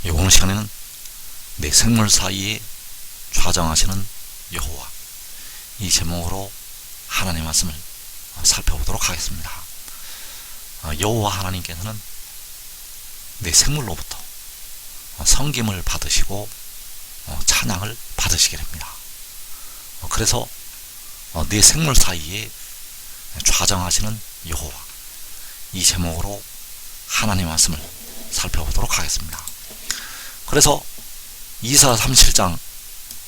오늘 시간에는 내 생물 사이에 좌정하시는 여호와, 이 제목으로 하나님의 말씀을 살펴보도록 하겠습니다. 여호와 하나님께서는 내 생물로부터 섬김을 받으시고 찬양을 받으시게 됩니다. 그래서 내 생물 사이에 좌정하시는 여호와, 이 제목으로 하나님의 말씀을 살펴보도록 하겠습니다. 그래서 이사야 37장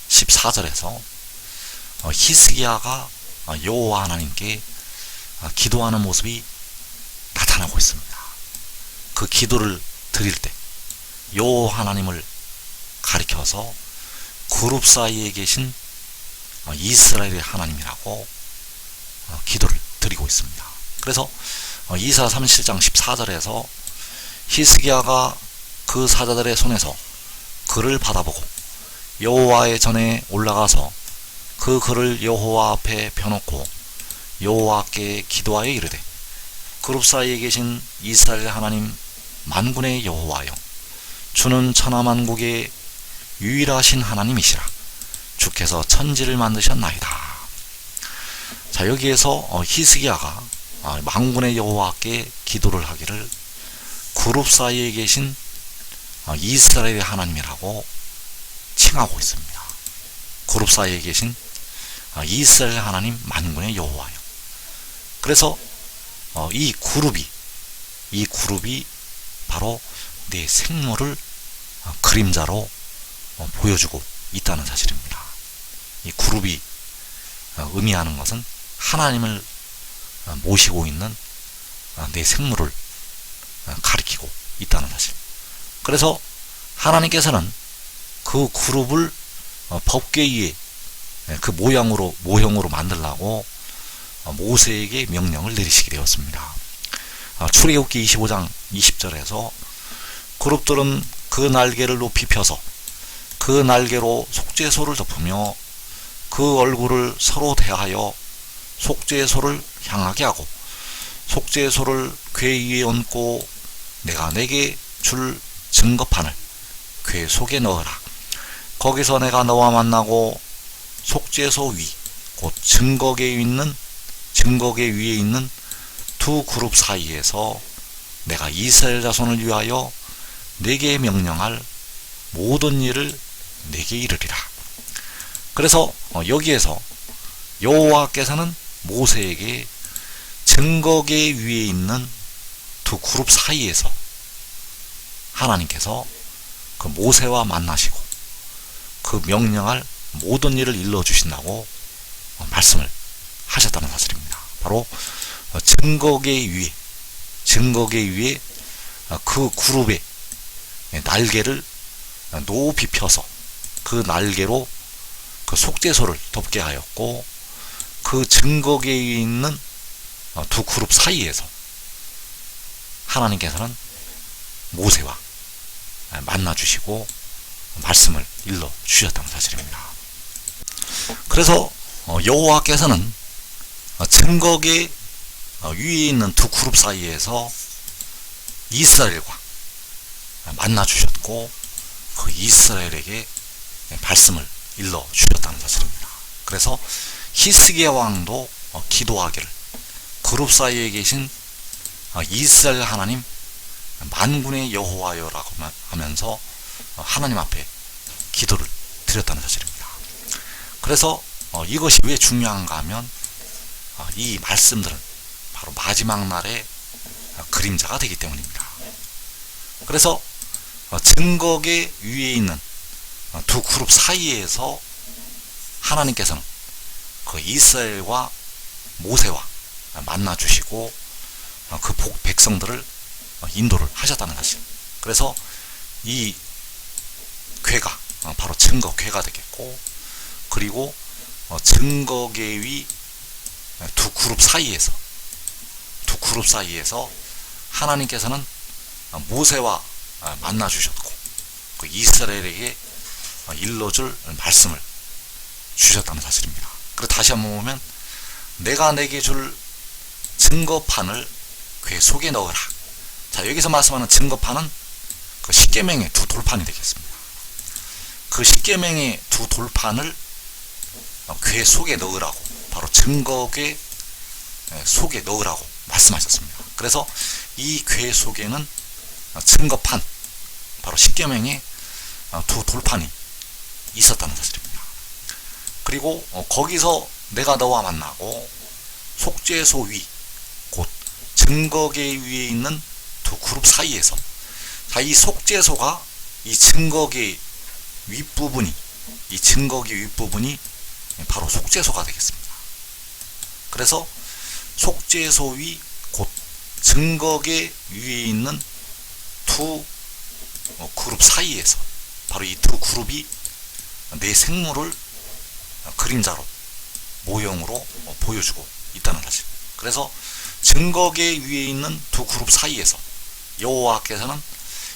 14절에서 히스기야가 여호와 하나님께 기도하는 모습이 나타나고 있습니다. 그 기도를 드릴 때 여호와 하나님을 가리켜서 그룹 사이에 계신 이스라엘의 하나님이라고 기도를 드리고 있습니다. 그래서 이사야 37장 14절에서 히스기야가 그 사자들의 손에서 글을 받아보고 여호와의 전에 올라가서 그 글을 여호와 앞에 펴놓고 여호와께 기도하여 이르되, 그룹 사이에 계신 이스라엘 하나님 만군의 여호와여, 주는 천하만국의 유일하신 하나님이시라. 주께서 천지를 만드셨나이다. 자, 여기에서 히스기야가 만군의 여호와께 기도를 하기를 그룹 사이에 계신 이스라엘의 하나님이라고 칭하고 있습니다. 그룹 사이에 계신 이스라엘 하나님 만군의 여호와요. 그래서 이 그룹이 바로 내 생물을 그림자로 보여주고 있다는 사실입니다. 이 그룹이 의미하는 것은 하나님을 모시고 있는 내 생물을 가리키고 있다는 사실. 그래서 하나님께서는 그 그룹을 법궤 위에 그 모형으로 만들라고 모세에게 명령을 내리시게 되었습니다. 출애굽기 25장 20절에서 그룹들은 그 날개를 높이 펴서 그 날개로 속죄소를 덮으며 그 얼굴을 서로 대하여 속죄소를 향하게 하고 속죄소를 궤 위에 얹고 내가 내게 줄 증거판을 궤 속에 넣으라. 거기서 내가 너와 만나고 속죄소 위, 곧 증거궤 위에 있는 두 그룹 사이에서 내가 이스라엘 자손을 위하여 내게 명령할 모든 일을 내게 이르리라. 그래서 여기에서 여호와께서는 모세에게 증거궤 위에 있는 두 그룹 사이에서 하나님께서 그 모세와 만나시고 그 명령할 모든 일을 일러주신다고 말씀을 하셨다는 사실입니다. 바로 증거궤 위에 그 그룹의 날개를 높이 펴서 그 날개로 그 속죄소를 덮게 하였고, 그 증거궤 위에 있는 두 그룹 사이에서 하나님께서는 모세와 만나주시고 말씀을 일러 주셨다는 사실입니다. 그래서 여호와께서는 증거궤 위에 있는 두 그룹 사이에서 이스라엘과 만나주셨고 그 이스라엘에게 말씀을 일러 주셨다는 사실입니다. 그래서 히스기야 왕도 기도하기를 그룹 사이에 계신 이스라엘 하나님 만군의 여호와여라고 하면서 하나님 앞에 기도를 드렸다는 사실입니다. 그래서 이것이 왜 중요한가 하면 이 말씀들은 바로 마지막 날의 그림자가 되기 때문입니다. 그래서 증거궤 위에 있는 두 그룹 사이에서 하나님께서는 그 이스라엘과 모세와 만나주시고 그 백성들을 인도를 하셨다는 사실. 그래서 이 궤가 바로 증거궤가 되겠고, 그리고 증거궤 위 두 그룹 사이에서 하나님께서는 모세와 만나주셨고 그 이스라엘에게 일러줄 말씀을 주셨다는 사실입니다. 그리고 다시 한번 보면 내가 내게 줄 증거판을 궤 속에 넣으라. 자, 여기서 말씀하는 증거판은 그 그 십계명의 두 돌판이 되겠습니다. 그 십계명의 두 돌판을 궤 속에 넣으라고, 바로 증거궤 속에 넣으라고 말씀하셨습니다. 그래서 이 궤 속에는 증거판, 바로 십계명의 두 돌판이 있었다는 사실입니다. 그리고 거기서 내가 너와 만나고 속죄소 위, 곧 증거궤 위에 있는 두 그룹 사이에서, 자, 이 속죄소가 이 증거궤 윗부분이, 이 증거궤 윗부분이 바로 속죄소가 되겠습니다. 그래서 속죄소 위, 곧 증거궤 위에 있는 두 그룹 사이에서, 바로 이 두 그룹이 내 생물을 그림자로, 모형으로 보여주고 있다는 사실. 그래서 증거궤 위에 있는 두 그룹 사이에서 여호와께서는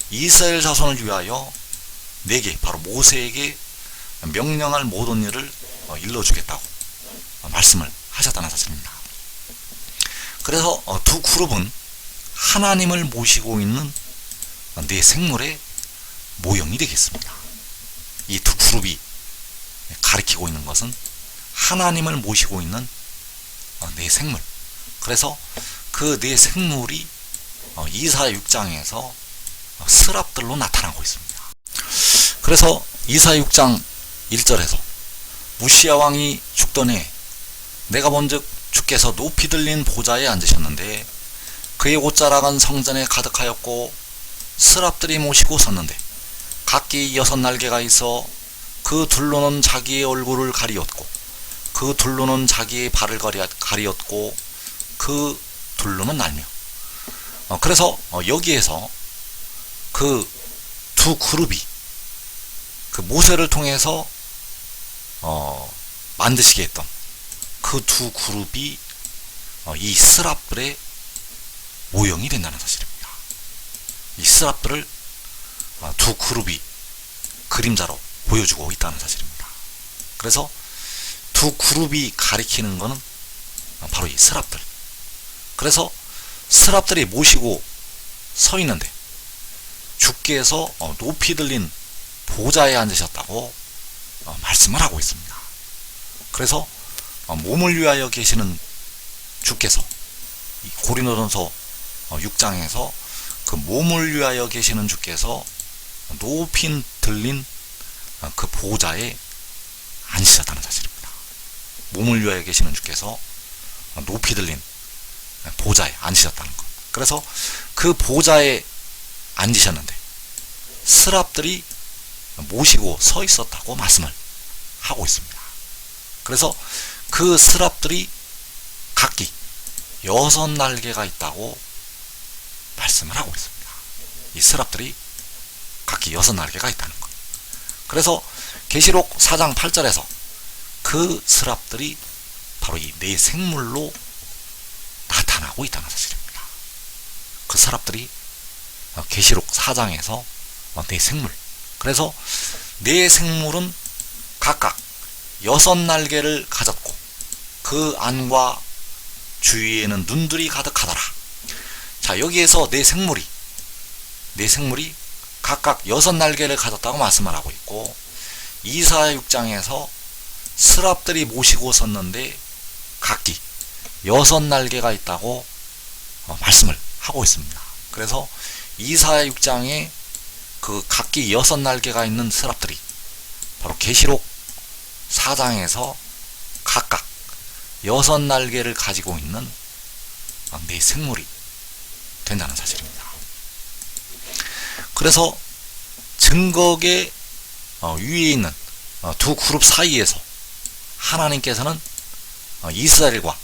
이스라엘 자손을 위하여 내게, 바로 모세에게 명령할 모든 일을 일러주겠다고 말씀을 하셨다는 사실입니다. 그래서 두 그룹은 하나님을 모시고 있는 내 생물의 모형이 되겠습니다. 이 두 그룹이 가리키고 있는 것은 하나님을 모시고 있는 내 생물. 그래서 그 내 생물이 이사야 6장에서 스랍들로 나타나고 있습니다. 그래서 이사야 6장 1절에서 우시야 왕이 죽던 해 내가 본즉 주께서 높이 들린 보좌에 앉으셨는데 그의 옷자락은 성전에 가득하였고 스랍들이 모시고 섰는데 각기 6날개가 있어 그 둘로는 자기의 얼굴을 가리었고 그 둘로는 자기의 발을 가리었고 그 둘로는 날며, 그래서 여기에서 그 두 그룹이 그 모세를 통해서 만드시게 했던 그 두 그룹이 이 스랍들의 모형이 된다는 사실입니다. 이 스랍들을 두 그룹이 그림자로 보여주고 있다는 사실입니다. 그래서 두 그룹이 가리키는 것은 바로 이 스랍들. 그래서 스랍들이 모시고 서 있는데 주께서 높이 들린 보좌에 앉으셨다고 말씀을 하고 있습니다. 그래서 몸을 위하여 계시는 주께서 고린도전서 6장에서 그 몸을 위하여 계시는 주께서 높이 들린 그 보좌에 앉으셨다는 사실입니다. 몸을 위하여 계시는 주께서 높이 들린 보좌에 앉으셨다는 것. 그래서 그 보좌에 앉으셨는데 스랍들이 모시고 서 있었다고 말씀을 하고 있습니다. 그래서 그 스랍들이 각기 6날개가 있다고 말씀을 하고 있습니다. 이 스랍들이 각기 6날개가 있다는 것. 그래서 계시록 4장 8절에서 그 스랍들이 바로 이 내 생물로 나타나고 있다는 사실입니다. 그 스랍들이 계시록 4장에서 내 생물. 그래서 내 생물은 각각 6날개를 가졌고 그 안과 주위에는 눈들이 가득하더라. 자, 여기에서 내 생물이 각각 6날개를 가졌다고 말씀을 하고 있고, 이사야 6장에서 스랍들이 모시고 섰는데 각기 6날개가 있다고 말씀을 하고 있습니다. 그래서 이사야 6장에 그 각기 6날개가 있는 스랍들이 바로 계시록 4장에서 각각 6날개를 가지고 있는 내 생물이 된다는 사실입니다. 그래서 증거궤 위에 있는 두 그룹 사이에서 하나님께서는 이스라엘과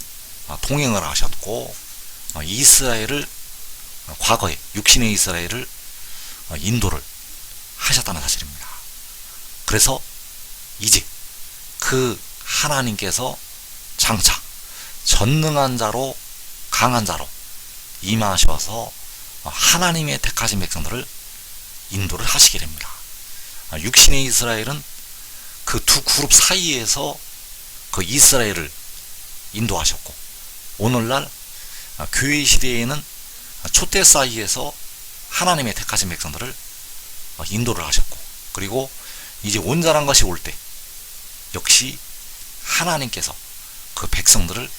동행을 하셨고, 이스라엘을 과거에 육신의 이스라엘을 인도를 하셨다는 사실입니다. 그래서 이제 그 하나님께서 장차 전능한 자로 강한 자로 임하셔서 하나님의 택하신 백성들을 인도를 하시게 됩니다. 육신의 이스라엘은 그 두 그룹 사이에서 그 이스라엘을 인도하셨고, 오늘날 교회 시대에는 초대 사이에서 하나님의 택하신 백성들을 인도를 하셨고, 그리고 이제 온전한 것이 올 때 역시 하나님께서 그 백성들을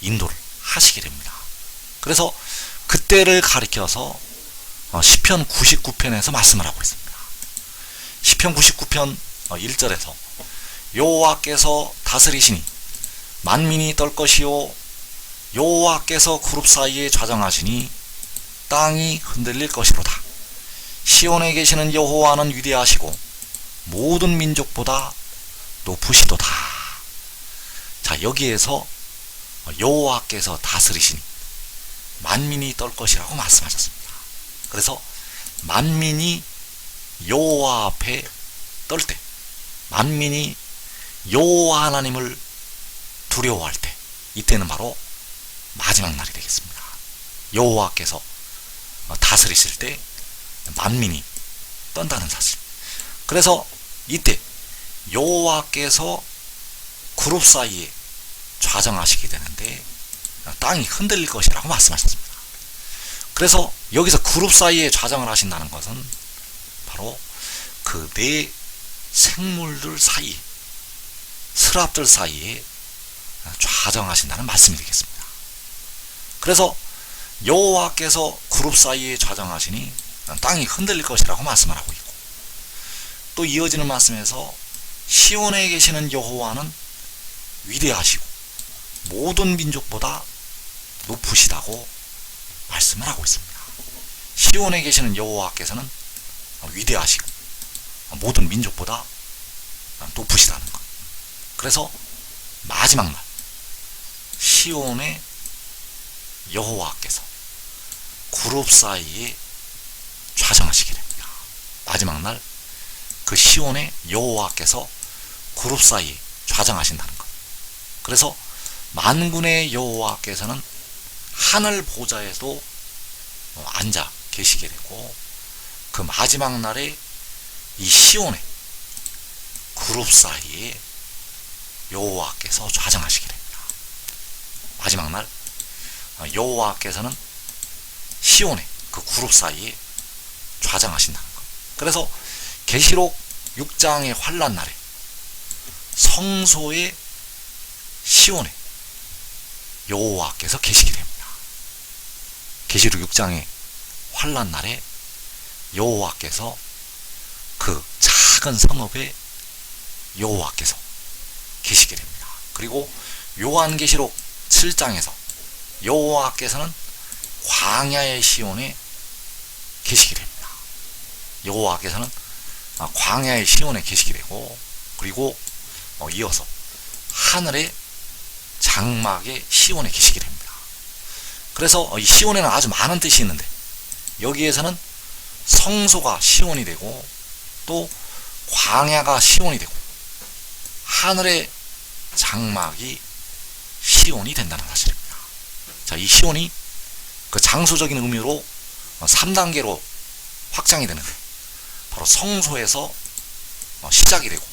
인도를 하시게 됩니다. 그래서 그때를 가리켜서 시편 99편에서 말씀을 하고 있습니다. 시편 99편 1절에서 여호와께서 다스리시니 만민이 떨 것이요 여호와께서 그룹 사이에 좌정하시니 땅이 흔들릴 것이로다. 시온에 계시는 여호와는 위대하시고 모든 민족보다 높으시도다. 자, 여기에서 여호와께서 다스리시니 만민이 떨 것이라고 말씀하셨습니다. 그래서 만민이 여호와 앞에 떨 때, 만민이 여호와 하나님을 두려워할 때, 이때는 바로 마지막 날이 되겠습니다. 여호와께서 다스리실 때 만민이 떤다는 사실. 그래서 이때 여호와께서 그룹 사이에 좌정하시게 되는데 땅이 흔들릴 것이라고 말씀하셨습니다. 그래서 여기서 그룹 사이에 좌정을 하신다는 것은 바로 그 네 생물들 사이, 스랍들 사이에 좌정하신다는 말씀이 되겠습니다. 그래서 여호와께서 그룹 사이에 좌정하시니 땅이 흔들릴 것이라고 말씀을 하고 있고, 또 이어지는 말씀에서 시온에 계시는 여호와는 위대하시고 모든 민족보다 높으시다고 말씀을 하고 있습니다. 시온에 계시는 여호와께서는 위대하시고 모든 민족보다 높으시다는 것. 그래서 마지막 날 시온의 여호와께서 그룹 사이에 좌정하시게 됩니다. 마지막 날 그 시온의 여호와께서 그룹 사이에 좌정하신다는 것. 그래서 만군의 여호와께서는 하늘 보좌에도 앉아 계시게 되고, 그 마지막 날에 이 시온의 그룹 사이에 여호와께서 좌정하시게 됩니다. 마지막 날 여호와께서는 시온의 그 그룹 사이에 좌정하신다는 것. 그래서 계시록 6장의 환란 날에 성소의 시온에 여호와께서 계시게 됩니다. 계시록 6장의 환란 날에 여호와께서 그 작은 성읍에 여호와께서 계시게 됩니다. 그리고 요한계시록 7장에서 여호와께서는 광야의 시온에 계시게 됩니다. 여호와께서는 광야의 시온에 계시게 되고, 그리고 이어서 하늘의 장막의 시온에 계시게 됩니다. 그래서 이 시온에는 아주 많은 뜻이 있는데, 여기에서는 성소가 시온이 되고, 또 광야가 시온이 되고, 하늘의 장막이 시온이 된다는 사실입니다. 자, 이 시온이 그 장소적인 의미로 3단계로 확장이 되는데, 바로 성소에서 시작이 되고,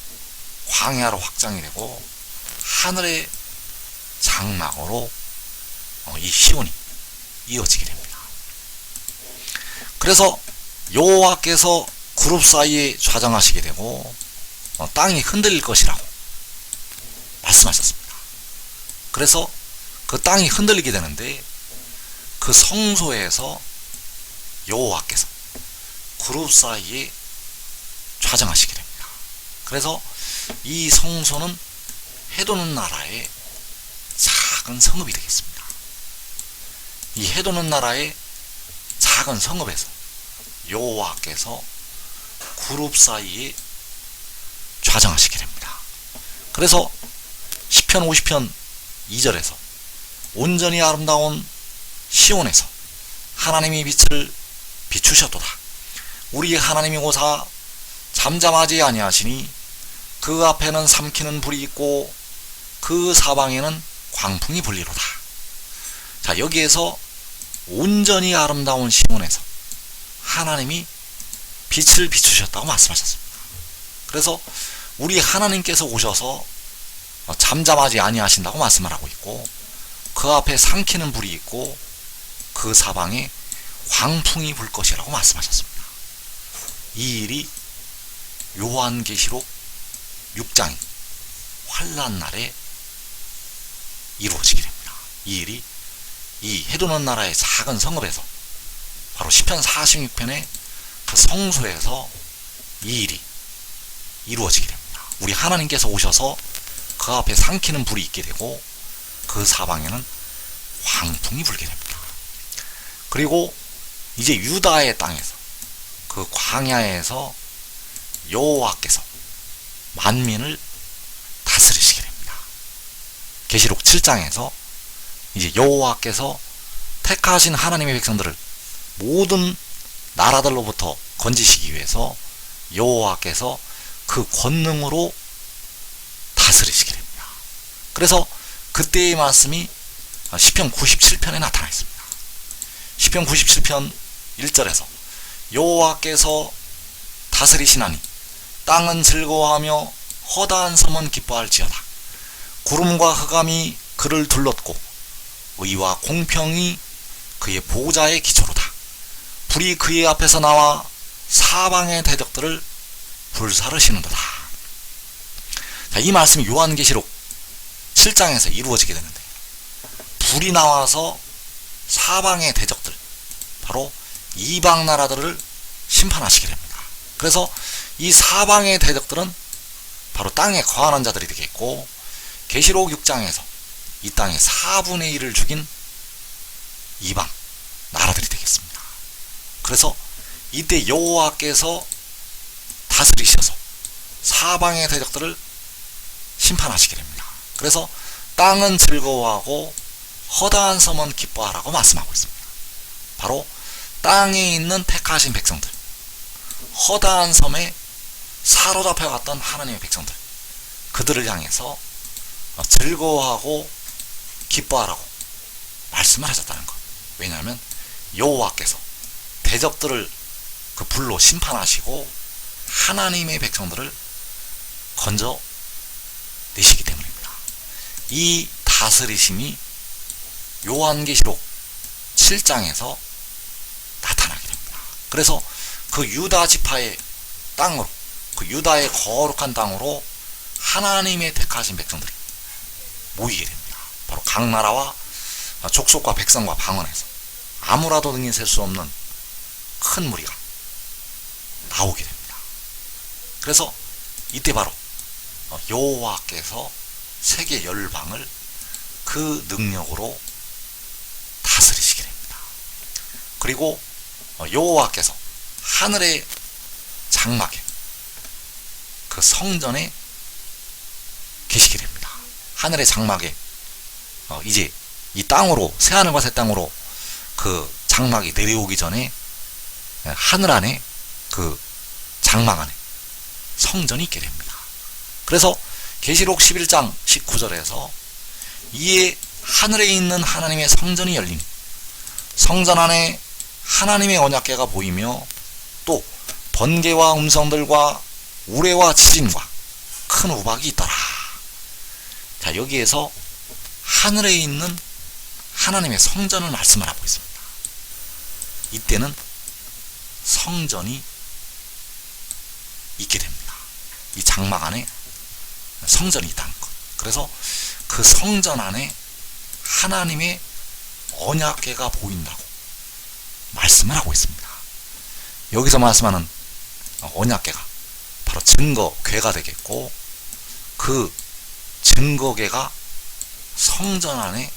광야로 확장이 되고, 하늘의 장막으로 이 시온이 이어지게 됩니다. 그래서 여호와께서 그룹 사이에 좌정하시게 되고 땅이 흔들릴 것이라고 말씀하셨습니다. 그래서 그 땅이 흔들리게 되는데, 그 성소에서 여호와께서 그룹 사이에 좌정하시게 됩니다. 그래서 이 성소는 해도는 나라의 작은 성읍이 되겠습니다. 이 해도는 나라의 작은 성읍에서 여호와께서 그룹 사이에 좌정하시게 됩니다. 그래서 시편 50편 2절에서 온전히 아름다운 시온에서 하나님이 빛을 비추셨도다. 우리 하나님이 오사 잠잠하지 아니하시니 그 앞에는 삼키는 불이 있고 그 사방에는 광풍이 불리로다. 자, 여기에서 온전히 아름다운 시온에서 하나님이 빛을 비추셨다고 말씀하셨습니다. 그래서 우리 하나님께서 오셔서 잠잠하지 아니하신다고 말씀을 하고 있고, 그 앞에 삼키는 불이 있고 그 사방에 광풍이 불 것이라고 말씀하셨습니다. 이 일이 요한계시록 6장이 환란날에 이루어지게 됩니다. 이 일이 이 헤르몬 나라의 작은 성읍에서 바로 시편 46편의 그 성소에서 이 일이 이루어지게 됩니다. 우리 하나님께서 오셔서 그 앞에 삼키는 불이 있게 되고 그 사방에는 광풍이 불게 됩니다. 그리고 이제 유다의 땅에서 그 광야에서 여호와께서 만민을 다스리시게 됩니다. 계시록 7장에서 이제 여호와께서 택하신 하나님의 백성들을 모든 나라들로부터 건지시기 위해서 여호와께서 그 권능으로 다스리시게 됩니다. 그래서 그때의 말씀이 시편 97편에 나타나 있습니다. 시편 97편 1절에서 여호와께서 다스리시나니 땅은 즐거워하며 허다한 섬은 기뻐할지어다. 구름과 흑암이 그를 둘렀고 의와 공평이 그의 보좌의 기초로다. 불이 그의 앞에서 나와 사방의 대적들을 불사르시는도다. 자, 이 말씀이 요한계시록 7장에서 이루어지게 되는데 불이 나와서 사방의 대적들, 바로 이방 나라들을 심판하시게 됩니다. 그래서 이 사방의 대적들은 바로 땅에 거하는 자들이 되겠고, 계시록 6장에서 이 땅의 4분의 1을 죽인 이방 나라들이 되겠습니다. 그래서 이때 여호와께서 다스리셔서 사방의 대적들을 심판하시게 됩니다. 그래서 땅은 즐거워하고 허다한 섬은 기뻐하라고 말씀하고 있습니다. 바로 땅에 있는 택하신 백성들, 허다한 섬에 사로잡혀갔던 하나님의 백성들, 그들을 향해서 즐거워하고 기뻐하라고 말씀을 하셨다는 것. 왜냐하면 여호와께서 대적들을 그 불로 심판하시고 하나님의 백성들을 건져 내시기 때문입니다. 이 다스리심이 요한계시록 7장에서 나타나게 됩니다. 그래서 그 유다 지파의 땅으로, 그 유다의 거룩한 땅으로 하나님의 택하신 백성들이 모이게 됩니다. 바로 각 나라와 족속과 백성과 방언에서 아무라도 능히 셀 수 없는 큰 무리가 나오게 됩니다. 그래서 이때 바로 여호와께서 세계 열방을 그 능력으로 다스리시게 됩니다. 그리고 여호와께서 하늘의 장막에 그 성전에 계시게 됩니다. 하늘의 장막에 이제 이 땅으로, 새하늘과 새 땅으로 그 장막이 내려오기 전에 하늘 안에, 그 장막 안에 성전이 있게 됩니다. 그래서 계시록 11장 19절에서 이에 하늘에 있는 하나님의 성전이 열리니 성전 안에 하나님의 언약궤가 보이며 또 번개와 음성들과 우레와 지진과 큰 우박이 있더라. 자, 여기에서 하늘에 있는 하나님의 성전을 말씀을 하고 있습니다. 이때는 성전이 있게 됩니다. 이 장막 안에 성전이 있다는 것. 그래서 그 성전 안에 하나님의 언약궤가 보인다고 말씀을 하고 있습니다. 여기서 말씀하는 언약궤가 바로 증거궤가 되겠고, 그 증거궤가 성전 안에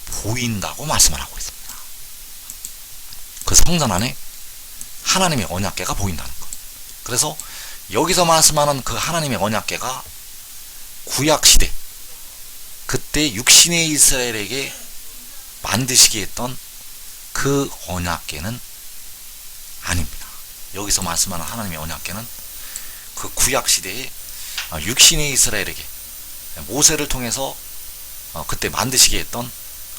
보인다고 말씀을 하고 있습니다. 그 성전 안에 하나님의 언약궤가 보인다는 것. 그래서 여기서 말씀하는 그 하나님의 언약궤가 구약시대, 그때 육신의 이스라엘에게 만드시게 했던 그 언약궤는 아닙니다. 여기서 말씀하는 하나님의 언약궤는 그 구약시대에 육신의 이스라엘에게 모세를 통해서 그때 만드시게 했던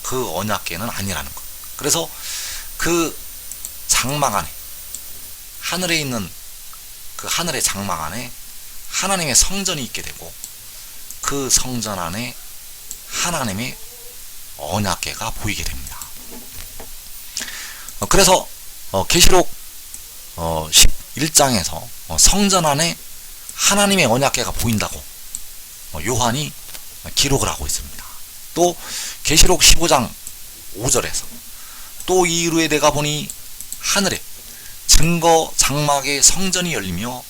그 언약궤는 아니라는 것. 그래서 그 장막 안에, 하늘에 있는 그 하늘의 장막 안에 하나님의 성전이 있게 되고, 그 성전 안에 하나님의 언약궤가 보이게 됩니다. 그래서 계시록 1장에서 성전 안에 하나님의 언약궤가 보인다고 요한이 기록을 하고 있습니다. 또 계시록 15장 5절에서 또 이후에 내가 보니 하늘에 증거 장막의 성전이 열리며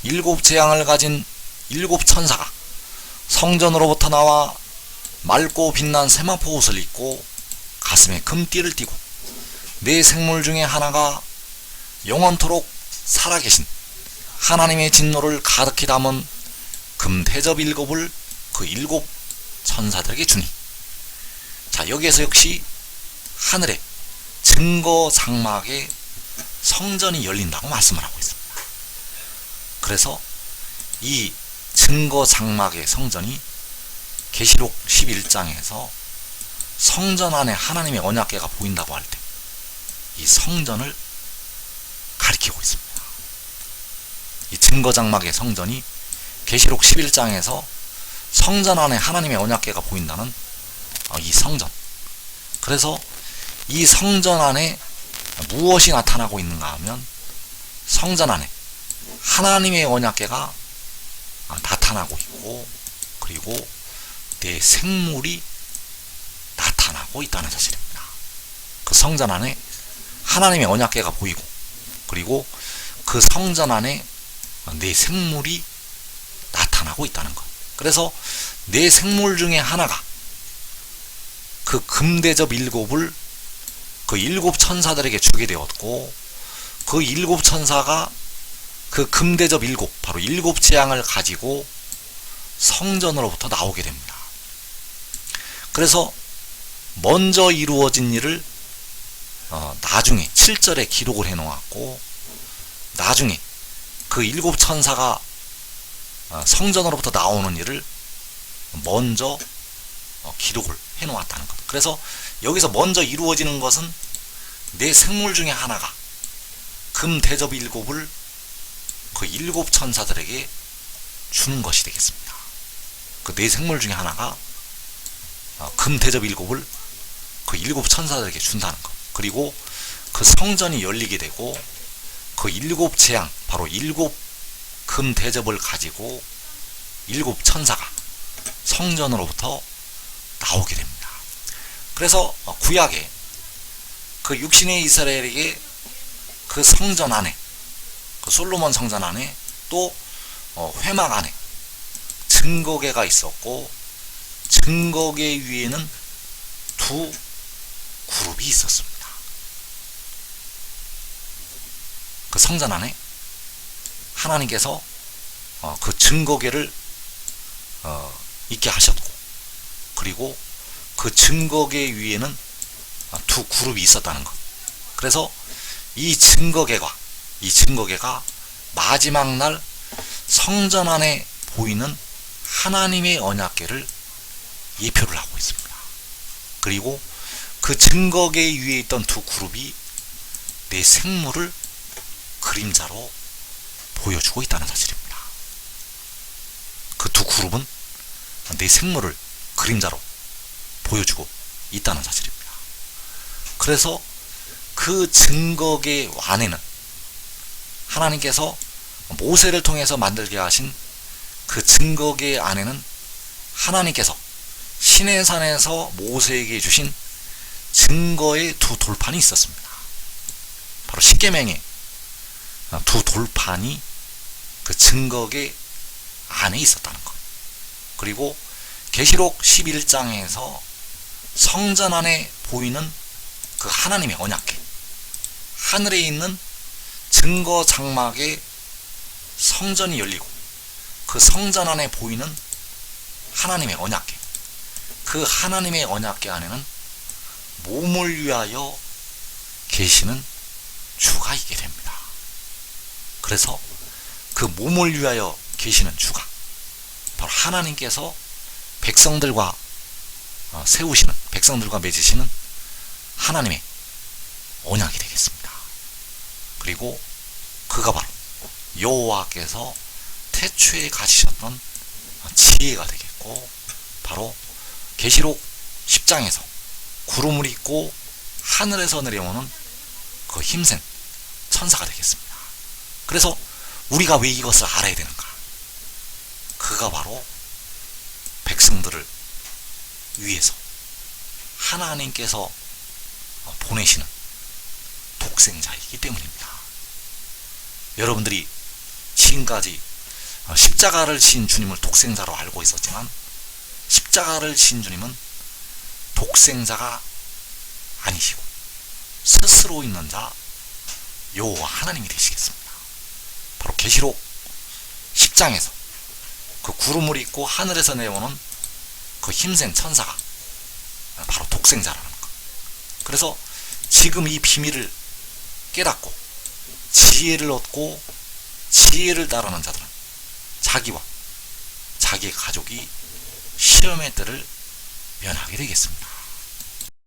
7 재앙을 가진 7 천사가 성전으로부터 나와 맑고 빛난 세마포 옷을 입고 가슴에 금띠를 띠고 네 생물 중에 하나가 영원토록 살아계신 하나님의 진노를 가득히 담은 금 대접 7을 그 7 천사들에게 주니. 자, 여기에서 역시 하늘에 증거 장막의 성전이 열린다고 말씀을 하고 있습니다. 그래서 이 증거 장막의 성전이 계시록 11장에서 성전 안에 하나님의 언약궤가 보인다고 할 때 이 성전을 가리키고 있습니다. 이 증거 장막의 성전이 계시록 11장에서 성전 안에 하나님의 언약궤가 보인다는 이 성전. 그래서 이 성전 안에 무엇이 나타나고 있는가 하면 성전 안에 하나님의 언약궤가 나타나고 있고, 그리고 내 생물이 나타나고 있다는 사실입니다. 그 성전 안에 하나님의 언약궤가 보이고, 그리고 그 성전 안에 내 생물이 나타나고 있다는 것. 그래서 내 생물 중에 하나가 그 금대접 7을 그 7 천사들에게 주게 되었고, 그 7 천사가 그 금대접 7, 바로 7 재앙을 가지고 성전으로부터 나오게 됩니다. 그래서 먼저 이루어진 일을 나중에 7절에 기록을 해 놓았고, 나중에 그 7 천사가 성전으로부터 나오는 일을 먼저 기록을 해 놓았다는 것. 그래서 여기서 먼저 이루어지는 것은 내 생물 중에 하나가 금 대접 7을 그 7 천사들에게 주는 것이 되겠습니다. 그 내 생물 중에 하나가 금 대접 7을 그 7 천사들에게 준다는 것. 그리고 그 성전이 열리게 되고 그 7 재앙, 바로 7 금 대접을 가지고 7 천사가 성전으로부터 나오게 됩니다. 그래서 구약에 그 육신의 이스라엘에게 그 성전 안에, 그 솔로몬 성전 안에 또 회막 안에 증거궤가 있었고, 증거궤 위에는 2 그룹이 있었습니다. 그 성전 안에 하나님께서 그 증거궤를 있게 하셨고, 그리고 그 증거궤 위에는 2 그룹이 있었다는 것. 그래서 이 증거궤가 마지막 날 성전 안에 보이는 하나님의 언약궤를 예표를 하고 있습니다. 그리고 그 증거궤 위에 있던 2 그룹이 내 생물을 그림자로 보여주고 있다는 사실입니다. 그 2 그룹은 내 생물을 그림자로 보여주고 있다는 사실입니다. 그래서 그 증거궤 안에는 하나님께서 모세를 통해서 만들게 하신 그 증거궤 안에는 하나님께서 시내산에서 모세에게 주신 증거의 2 돌판이 있었습니다. 바로 십계명의 2 돌판이 그 증거궤 안에 있었다는 것. 그리고 계시록 11장에서 성전 안에 보이는 그 하나님의 언약궤, 하늘에 있는 증거 장막의 성전이 열리고 그 성전 안에 보이는 하나님의 언약궤, 그 하나님의 언약궤 안에는 몸을 위하여 계시는 주가 있게 됩니다. 그래서 그 몸을 위하여 계시는 주가 바로 하나님께서 백성들과 세우시는, 백성들과 맺으시는 하나님의 언약이 되겠습니다. 그리고 그가 바로 여호와께서 태초에 가지셨던 지혜가 되겠고, 바로 계시록 10장에서 구름을 입고 하늘에서 내려오는 그 힘센 천사가 되겠습니다. 그래서 우리가 왜 이것을 알아야 되는가? 그가 바로 백성들을 위해서 하나님께서 보내시는 독생자이기 때문입니다. 여러분들이 지금까지 십자가를 지신 주님을 독생자로 알고 있었지만 십자가를 지신 주님은 독생자가 아니시고 스스로 있는 자 여호와 하나님이 되시겠습니다. 바로 계시록 10장에서 그 구름을 입고 하늘에서 내려오는 그 힘센 천사가 바로 독생자라는 것. 그래서 지금 이 비밀을 깨닫고 지혜를 얻고 지혜를 따르는 자들은 자기와 자기의 가족이 시험의 때를 면하게 되겠습니다.